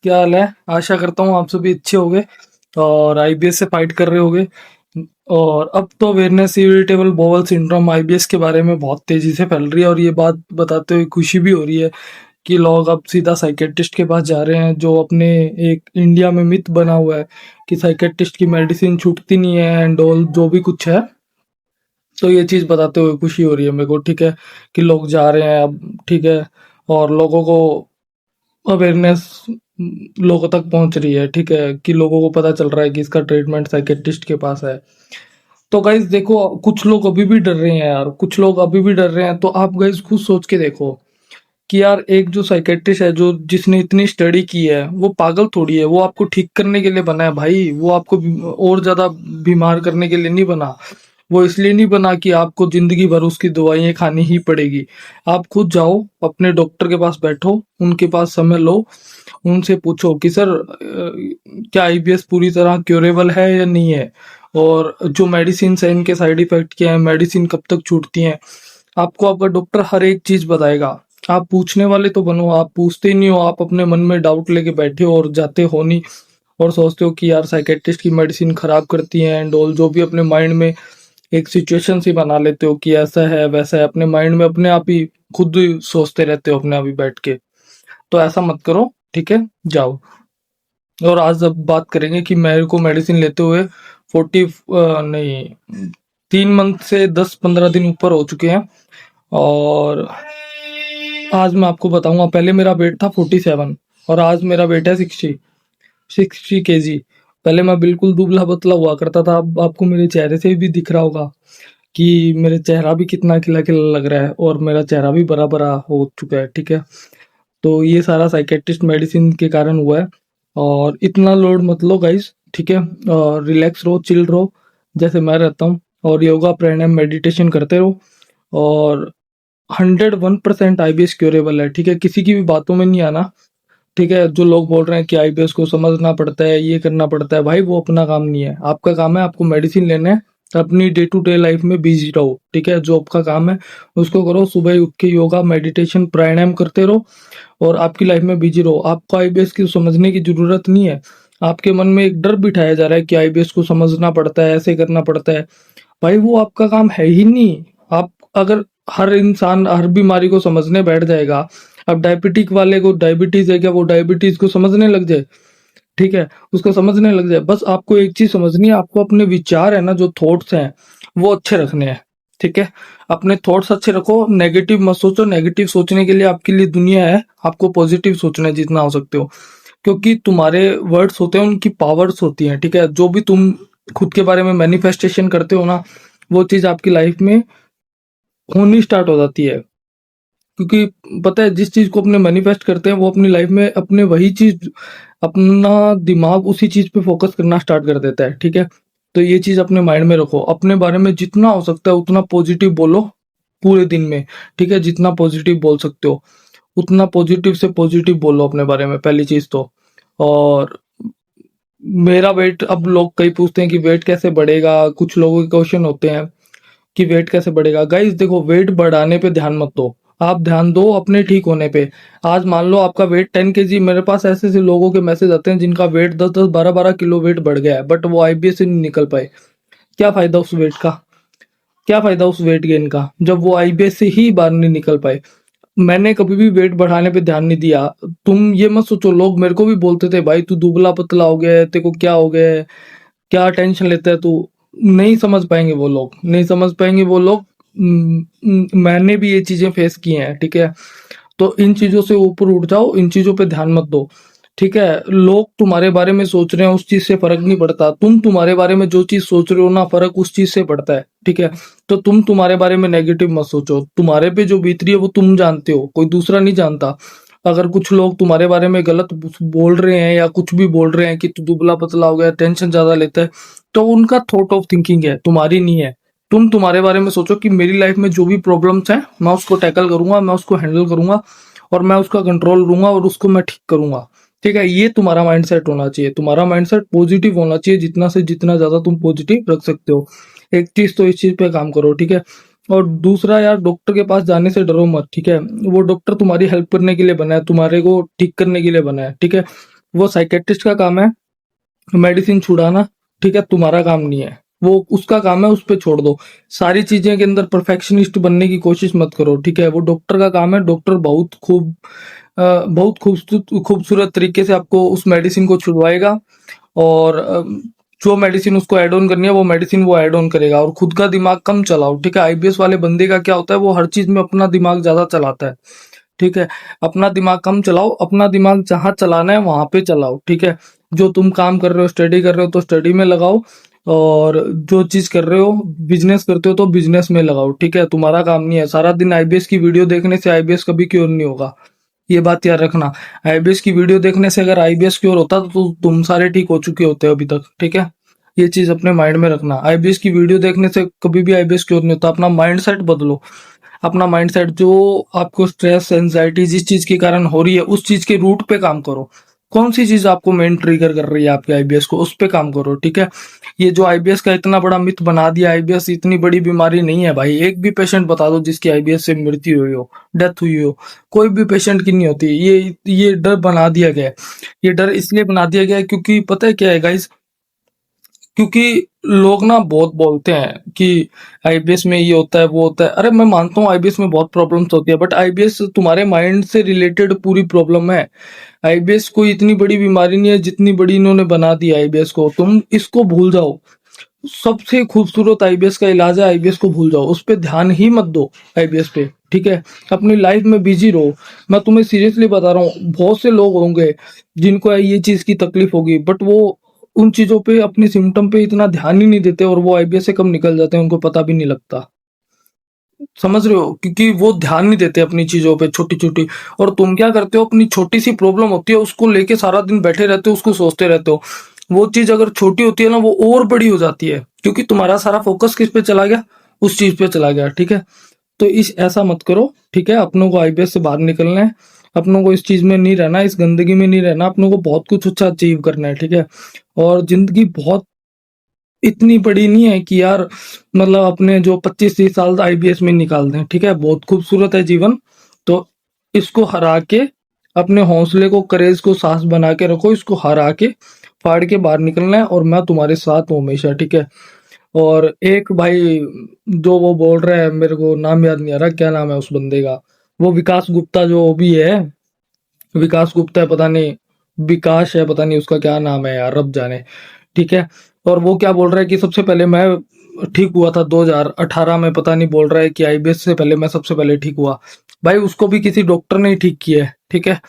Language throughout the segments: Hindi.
क्या हाल है? आशा करता हूँ आप सभी अच्छे होंगे और आईबीएस से फाइट कर रहे होंगे। और अब तो awareness irritable bowel syndrome IBS के बारे में बहुत तेजी से फैल रही है, और ये बात बताते हुए खुशी भी हो रही है कि लोग अब सीधा साइकेट्रिस्ट के पास जा रहे हैं। जो अपने एक इंडिया में मिथ बना हुआ है कि साइकेट्रिस्ट की मेडिसिन छूटती नहीं है एंड ऑल जो भी कुछ है, तो ये चीज बताते हुए खुशी हो रही है मेरे को। ठीक है कि लोग जा रहे हैं अब। ठीक है, और लोगों को अवेयरनेस लोगों तक पहुंच रही है। ठीक है कि लोगों को पता चल रहा है कि इसका ट्रीटमेंट साइकेट्रिस्ट के पास है। तो गाइज देखो, कुछ लोग अभी भी डर रहे हैं यार, कुछ लोग अभी भी डर रहे हैं। तो आप गाइज खुद सोच के देखो कि यार एक जो साइकेट्रिस्ट है, जो जिसने इतनी स्टडी की है, वो पागल थोड़ी है। वो आपको ठीक करने के लिए बना है भाई, वो आपको और ज्यादा बीमार करने के लिए नहीं बना। वो इसलिए नहीं बना कि आपको जिंदगी भर उसकी दवाइयाँ खानी ही पड़ेगी। आप खुद जाओ, अपने डॉक्टर के पास बैठो, उनके पास समय लो, उनसे पूछो कि सर क्या आईबीएस पूरी तरह क्योरेबल है या नहीं है, और जो मेडिसिन है इनके साइड इफेक्ट क्या है, मेडिसिन कब तक छूटती हैं। आपको आपका डॉक्टर हर एक चीज बताएगा। आप पूछने वाले तो बनो, आप पूछते ही नहीं हो। आप अपने मन में डाउट लेके बैठे हो और जाते हो नहीं, और सोचते हो कि यार साइकेट्रिस्ट की मेडिसिन खराब करती है एंड ऑल। जो भी अपने माइंड में एक सिचुएशन सी बना लेते हो कि ऐसा है वैसा है, अपने माइंड में अपने आप ही खुद ही सोचते रहते हो अपने आप ही बैठ के। तो ऐसा मत करो, ठीक है? जाओ। और आज अब बात करेंगे कि मेरे को मेडिसिन लेते हुए 40 नहीं, 3 मंथ से 10-15 दिन ऊपर हो चुके हैं। और आज मैं आपको बताऊंगा, पहले मेरा वेट था 47 और आज मेरा वेट है 60 केजी। पहले मैं बिल्कुल दुबला पतला हुआ करता था। अब आपको मेरे चेहरे से भी दिख रहा होगा कि मेरे चेहरा भी कितना खिला खिला लग रहा है, और मेरा चेहरा भी बड़ा बड़ा हो चुका है। ठीक है, तो ये सारा साइकेट्रिस्ट मेडिसिन के कारण हुआ है। और इतना लोड मत लो गाइस, ठीक है? और रिलैक्स रहो, चिल रहो, जैसे मैं रहता हूँ। और योगा प्राणायाम मेडिटेशन करते रहो। और 101% आईबीएस क्योरेबल है। ठीक है, किसी की भी बातों में नहीं आना। ठीक है, जो लोग बोल रहे हैं कि आईबीएस को समझना पड़ता है, ये करना पड़ता है, भाई वो अपना काम नहीं है। आपका काम है आपको मेडिसिन लेने हैं, अपनी डे टू डे लाइफ में बिजी रहो। ठीक है, जो आपका काम है उसको करो। सुबह उठ के योगा मेडिटेशन प्राणायाम करते रहो और आपकी लाइफ में बिजी रहो। आपको आईबीएस की समझने की जरूरत नहीं है। आपके मन में एक डर बिठाया जा रहा है कि आईबीएस को समझना पड़ता है, ऐसे करना पड़ता है। भाई वो आपका काम है ही नहीं। आप अगर हर इंसान हर बीमारी को समझने बैठ जाएगा, अब डायबिटिक वाले को डायबिटीज है क्या, वो डायबिटीज को समझने लग जाए, ठीक है, उसको समझने लग जाए। बस आपको एक चीज समझनी है, आपको अपने विचार है ना, जो थॉट्स हैं, वो अच्छे रखने हैं। ठीक है, अपने थॉट्स अच्छे रखो, नेगेटिव मत सोचो। नेगेटिव सोचने के लिए आपके लिए दुनिया है, आपको पॉजिटिव सोचना है जितना हो सकते हो। क्योंकि तुम्हारे वर्ड्स होते हैं, उनकी पावर्स होती हैं। ठीक है, जो भी तुम खुद के बारे में मैनिफेस्टेशन करते हो ना, वो चीज आपकी लाइफ में होनी स्टार्ट हो जाती है। क्योंकि पता है, जिस चीज को अपने मैनिफेस्ट करते हैं वो अपनी लाइफ में अपने वही चीज, अपना दिमाग उसी चीज पे फोकस करना स्टार्ट कर देता है। ठीक है, तो ये चीज अपने माइंड में रखो। अपने बारे में जितना हो सकता है उतना पॉजिटिव बोलो पूरे दिन में। ठीक है, जितना पॉजिटिव बोल सकते हो उतना पॉजिटिव से पॉजिटिव बोलो अपने बारे में, पहली चीज तो। और मेरा वेट, अब लोग कई पूछते हैं कि वेट कैसे बढ़ेगा, कुछ लोगों के क्वेश्चन होते हैं कि वेट कैसे बढ़ेगा। गाइस देखो, वेट बढ़ाने पे ध्यान मत दो, आप ध्यान दो अपने ठीक होने पे। आज मान लो आपका वेट 10 केजी, मेरे पास ऐसे ऐसे लोगों के मैसेज आते हैं जिनका वेट 10-10 12-12 किलो वेट बढ़ गया है, बट वो आईबीएस से नहीं निकल पाए। क्या फायदा उस वेट का? क्या फायदा उस वेट गेन का जब वो आईबीएस से ही बाहर नहीं निकल पाए? मैंने कभी भी वेट बढ़ाने पे ध्यान नहीं दिया। तुम ये मत सोचो, लोग मेरे को भी बोलते थे भाई तू दुबला पतला हो गया है, तेरे को क्या हो गया है, क्या टेंशन लेता है तू। नहीं समझ पाएंगे वो लोग, नहीं समझ पाएंगे वो लोग। मैंने भी ये चीजें फेस की हैं। ठीक है, तो इन चीजों से ऊपर उठ जाओ, इन चीजों पे ध्यान मत दो। ठीक है, लोग तुम्हारे बारे में सोच रहे हैं उस चीज से फर्क नहीं पड़ता। तुम तुम्हारे बारे में जो चीज सोच रहे हो ना, फर्क उस चीज से पड़ता है। ठीक है, तो तुम तुम्हारे बारे में नेगेटिव मत सोचो। तुम्हारे पे जो बीत रही है वो तुम जानते हो, कोई दूसरा नहीं जानता। अगर कुछ लोग तुम्हारे बारे में गलत बोल रहे हैं या कुछ भी बोल रहे हैं कि तू दुबला पतला हो गया, टेंशन ज्यादा लेता है, तो उनका थॉट ऑफ थिंकिंग है, तुम्हारी नहीं है। तुम तुम्हारे बारे में सोचो कि मेरी लाइफ में जो भी प्रॉब्लम्स हैं मैं उसको टैकल करूंगा, मैं उसको हैंडल करूंगा, और मैं उसका कंट्रोल लूंगा और उसको मैं ठीक करूंगा। ठीक है, ये तुम्हारा माइंडसेट होना चाहिए। तुम्हारा माइंडसेट पॉजिटिव होना चाहिए, जितना से जितना ज्यादा तुम पॉजिटिव रख सकते हो। एक चीज तो इस चीज पे काम करो। ठीक है, और दूसरा यार, डॉक्टर के पास जाने से डरो मत। ठीक है, वो डॉक्टर तुम्हारी हेल्प करने के लिए बना है, तुम्हारे को ठीक करने के लिए बना है। ठीक है, वो साइकेट्रिस्ट का काम है मेडिसिन छुड़ाना, ठीक है, तुम्हारा काम नहीं है। वो उसका काम है, उस पे छोड़ दो। सारी चीजें के अंदर परफेक्शनिस्ट बनने की कोशिश मत करो, ठीक है। वो डॉक्टर का काम है, डॉक्टर बहुत खूबसूरत तरीके से आपको उस मेडिसिन को छुड़वाएगा, और जो मेडिसिन उसको ऐड ऑन करनी है वो मेडिसिन वो ऐड ऑन करेगा। और खुद का दिमाग कम चलाओ, ठीक है। आईबीएस वाले बंदे का क्या होता है, वो हर चीज में अपना दिमाग ज्यादा चलाता है, ठीक है। अपना दिमाग कम चलाओ, अपना दिमाग जहां चलाना है वहां पे चलाओ, ठीक है। जो तुम काम कर रहे हो, स्टडी कर रहे हो तो स्टडी में लगाओ, और जो चीज कर रहे हो, बिजनेस करते हो तो बिजनेस में लगाओ, ठीक है। तुम्हारा काम नहीं है सारा दिन आईबीएस की वीडियो देखने से आईबीएस कभी क्योर नहीं होगा, ये बात याद रखना। आईबीएस की वीडियो देखने से अगर आईबीएस क्योर होता तो तुम सारे ठीक हो चुके होते हो अभी तक, ठीक है। ये चीज अपने माइंड में रखना, आईबीएस की वीडियो देखने से कभी भी आईबीएस क्योर नहीं होता। अपना माइंड सेट बदलो, अपना माइंडसेट जो आपको स्ट्रेस एंजाइटी जिस चीज के कारण हो रही है उस चीज के रूट पे काम करो। कौन सी चीज आपको मेन ट्रिगर कर रही है आपके आईबीएस को, उस पे काम करो, ठीक है। ये जो आईबीएस का इतना बड़ा मिथ बना दिया, आईबीएस इतनी बड़ी बीमारी नहीं है भाई। एक भी पेशेंट बता दो जिसकी आईबीएस से मृत्यु हुई हो, डेथ हुई हो, कोई भी पेशेंट की नहीं होती। ये डर बना दिया गया है। ये डर इसलिए बना दिया गया है क्योंकि पता है क्या है गाइस, क्योंकि लोग ना बहुत बोलते हैं कि आईबीएस में ये होता है वो होता है। अरे मैं मानता हूँ आईबीएस में बहुत प्रॉब्लम्स होती है, बट आईबीएस तुम्हारे माइंड से रिलेटेड पूरी प्रॉब्लम है। आईबीएस कोई इतनी बड़ी बीमारी नहीं है जितनी बड़ी इन्होंने बना दी है आईबीएस को। तुम इसको भूल जाओ। सबसे खूबसूरत आईबीएस का इलाज है आईबीएस को भूल जाओ, उस पे ध्यान ही मत दो आईबीएस पे, ठीक है। अपनी लाइफ में बिजी रहो। मैं तुम्हें सीरियसली बता रहा हूँ, बहुत से लोग होंगे जिनको ये चीज की तकलीफ होगी, बट वो उन चीजों पे अपने सिम्टम पे इतना ध्यान ही नहीं देते, और वो आईबीएस से कब निकल जाते हैं उनको पता भी नहीं लगता। समझ रहे हो, क्योंकि वो ध्यान नहीं देते अपनी चीजों पे छोटी छोटी। और तुम क्या करते हो, अपनी छोटी सी प्रॉब्लम होती है उसको लेके सारा दिन बैठे रहते हो, उसको सोचते रहते हो। वो चीज अगर छोटी होती है ना वो और बड़ी हो जाती है, क्योंकि तुम्हारा सारा फोकस किस पे चला गया, उस चीज पे चला गया, ठीक है। तो इस ऐसा मत करो, ठीक है। अपनों को आईबीएस से बाहर निकलना है, अपनों को इस चीज में नहीं रहना, इस गंदगी में नहीं रहना, अपनों को बहुत कुछ अच्छा अचीव करना है, ठीक है। और जिंदगी बहुत इतनी बड़ी नहीं है कि यार मतलब अपने जो 25-30 साल आईबीएस में निकाल दें, ठीक है। बहुत खूबसूरत है जीवन। तो इसको हरा के अपने हौसले को, करेज को साहस बना के रखो, इसको हरा के फाड़ के बाहर निकलना है, और मैं तुम्हारे साथ हूँ हमेशा, ठीक है। और एक भाई जो वो बोल रहा है, मेरे को नाम याद नहीं आ रहा, क्या नाम है उस बंदे का, वो विकास गुप्ता जो भी है, विकास गुप्ता है पता नहीं, विकास है पता नहीं, उसका क्या नाम है यार, रब जाने, ठीक है। और वो क्या बोल रहा है कि सबसे पहले मैं ठीक हुआ था 2018 में, पता नहीं, बोल रहा है कि आईबीएस से पहले मैं सबसे पहले ठीक हुआ। भाई उसको भी किसी डॉक्टर ने ही ठीक किया है, ठीक है।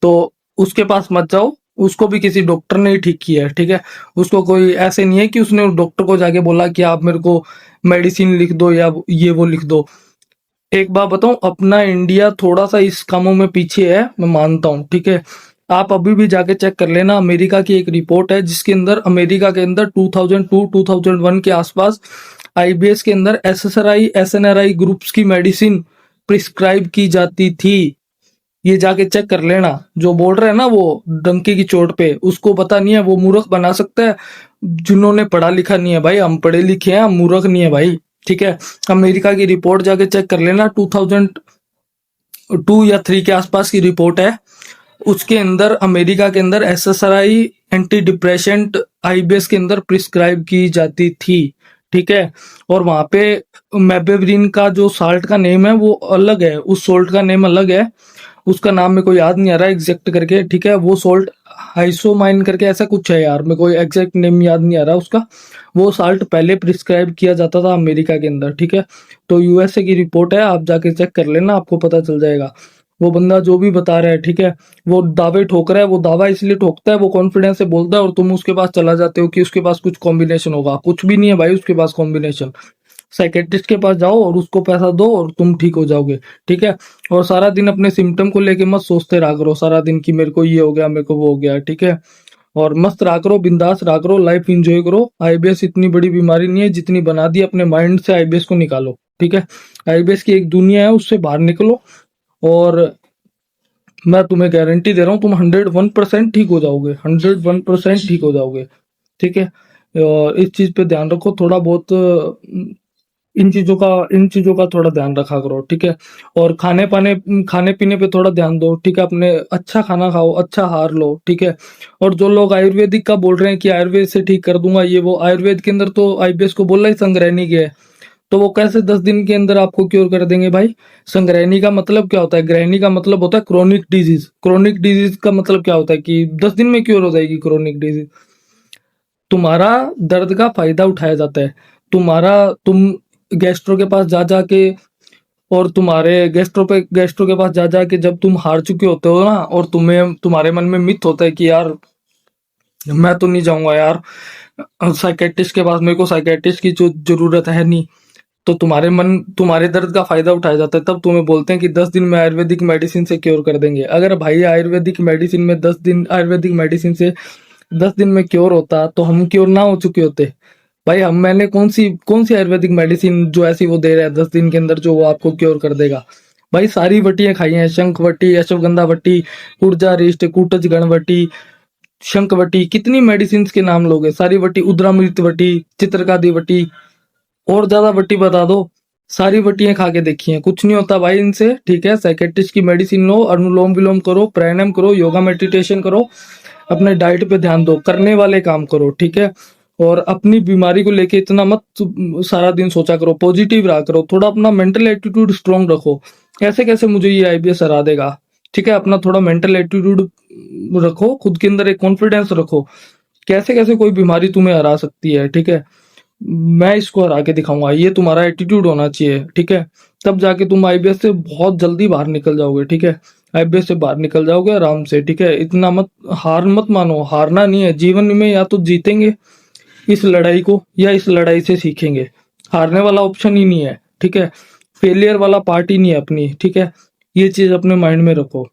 तो उसके पास मत जाओ, उसको भी किसी डॉक्टर ने ही ठीक किया है, ठीक है। उसको कोई ऐसे नहीं है कि उसने उस डॉक्टर को जाके बोला कि आप मेरे को मेडिसिन लिख दो या ये वो लिख दो। एक बात बताऊं, अपना इंडिया थोड़ा सा इस कामों में पीछे है, मैं मानता हूं, ठीक है। आप अभी भी जाके चेक कर लेना, अमेरिका की एक रिपोर्ट है जिसके अंदर अमेरिका के अंदर 2002-2001 के आसपास आईबीएस के अंदर एसएसआरआई एसएनआरआई ग्रुप्स की मेडिसिन प्रिस्क्राइब की जाती थी। ये जाके चेक कर लेना। जो बोल रहे हैं ना वो डंके की चोट पे, उसको पता नहीं है, वो मूर्ख बना सकता है जिन्होंने पढ़ा लिखा नहीं है। भाई हम पढ़े लिखे हैं, हम मूर्ख नहीं है भाई, ठीक है। अमेरिका की रिपोर्ट जाके चेक कर लेना, 2002 या 3 के आसपास की रिपोर्ट है। उसके अंदर अमेरिका के अंदर एसएसआरआई एंटी डिप्रेशेंट आईबीएस के अंदर प्रिस्क्राइब की जाती थी, ठीक है। और वहां पे मेबेवरिन का जो साल्ट का नेम है वो अलग है, उस सोल्ट का नेम अलग है। उसका नाम मेरे को याद नहीं आ रहा एग्जैक्ट करके, ठीक है। वो सोल्ट हाइसोमाइन करके ऐसा कुछ है यार, मेरे को एग्जैक्ट नेम याद नहीं आ रहा उसका। वो साल्ट पहले प्रिस्क्राइब किया जाता था अमेरिका के अंदर, ठीक है। तो यूएसए की रिपोर्ट है, आप जाके चेक कर लेना, आपको पता चल जाएगा। वो बंदा जो भी बता रहा है, ठीक है, वो दावे ठोक रहा है। वो दावा इसलिए ठोकता है, वो कॉन्फिडेंस से बोलता है, और तुम उसके पास चला जाते हो कि उसके पास कुछ कॉम्बिनेशन होगा। कुछ भी नहीं है भाई उसके पास कॉम्बिनेशन। साइकेट्रिस्ट के पास जाओ और उसको पैसा दो और तुम ठीक हो जाओगे, ठीक है। और सारा दिन अपने सिम्टम को लेके मत सोचते रहा करो सारा दिन कि मेरे को ये हो गया, मेरे को वो हो गया, ठीक है। और मस्त रहा करो, बिंदास रहा करो, लाइफ एंजॉय करो। आईबीएस इतनी बड़ी बीमारी नहीं है जितनी बना दी। अपने माइंड से आईबीएस को निकालो, ठीक है। आईबीएस की एक दुनिया है, उससे बाहर निकलो, और मैं तुम्हें गारंटी दे रहा हूँ तुम 101% ठीक हो जाओगे, 101% ठीक हो जाओगे, ठीक है। और इस चीज पे ध्यान रखो, थोड़ा बहुत इन चीजों का थोड़ा ध्यान रखा करो, ठीक है। और खाने पीने पे थोड़ा ध्यान दो, ठीक है। अपने अच्छा खाना खाओ, अच्छा आहार लो, ठीक है। और जो लोग आयुर्वेदिक का बोल रहे हैं कि आयुर्वेद से ठीक कर दूंगा ये वो, आयुर्वेद के अंदर तो आईबीएस को बोला ही संग्रहणी के है, तो वो कैसे 10 दिन के अंदर आपको क्योर कर देंगे भाई। संग्रहणी का मतलब क्या होता है? ग्रहणी का मतलब होता है क्रोनिक डिजीज। क्रोनिक डिजीज का मतलब क्या होता है कि 10 दिन में क्योर हो जाएगी क्रोनिक डिजीज। तुम्हारा दर्द का फायदा उठाया जाता है। तुम गैस्ट्रो के पास जा जाके, और गैस्ट्रो के पास जा जाके जब तुम हार चुके होते हो ना, और तुम्हारे मन में मिथ होता है कि यार मैं तो नहीं जाऊंगा यार साइकेट्रिस्ट के पास, मेरे को साइकेट्रिस्ट की जो जरूरत है नहीं, तो तुम्हारे दर्द का फायदा उठाया जाता है। तब तुम्हें बोलते हैं कि 10 दिन में आयुर्वेदिक मेडिसिन से क्योर कर देंगे। अगर भाई आयुर्वेदिक मेडिसिन से 10 दिन में क्योर होता तो हम क्योर ना हो चुके होते भाई। हम मैंने कौन सी आयुर्वेदिक मेडिसिन जो ऐसी वो दे रहा है 10 दिन के अंदर जो वो आपको क्योर कर देगा। भाई सारी वटियां खाई हैं, शंख वटी, अश्वगंधा वटी, ऊर्जा रिष्ट, कूटज गण वटी, शंख वटी, कितनी मेडिसिन के नाम लोगे, सारी वटी, उद्रामृत वटी, चित्रकादी वटी, और ज्यादा वटी बता दो। सारी वटियां खा के देखी हैं, कुछ नहीं होता भाई इनसे, ठीक है। साइकेट्रिस्ट की मेडिसिन लो, अनुलोम विलोम करो, प्राणायाम करो, योगा मेडिटेशन करो, अपने डाइट पे ध्यान दो, करने वाले काम करो, ठीक है। और अपनी बीमारी को लेके इतना मत सारा दिन सोचा करो, पॉजिटिव रहा करो, थोड़ा अपना मेंटल एटीट्यूड स्ट्रांग रखो। ऐसे कैसे मुझे ये आईबीएस हरा देगा, ठीक है। अपना थोड़ा मेंटल एटीट्यूड रखो, खुद के अंदर एक कॉन्फिडेंस रखो, कैसे कैसे कोई बीमारी तुम्हें हरा सकती है, ठीक है। मैं इसको हरा के दिखाऊंगा, ये तुम्हारा एटीट्यूड होना चाहिए, ठीक है। तब जाके तुम आईबीएस से बहुत जल्दी बाहर निकल जाओगे, ठीक है। आईबीएस से बाहर निकल जाओगे आराम से, ठीक है। इतना हार मत मानो, हारना नहीं है जीवन में, या तो जीतेंगे इस लड़ाई को या इस लड़ाई से सीखेंगे। हारने वाला ऑप्शन ही नहीं है, ठीक है। फेलियर वाला पार्ट ही नहीं है अपनी, ठीक है। ये चीज अपने माइंड में रखो।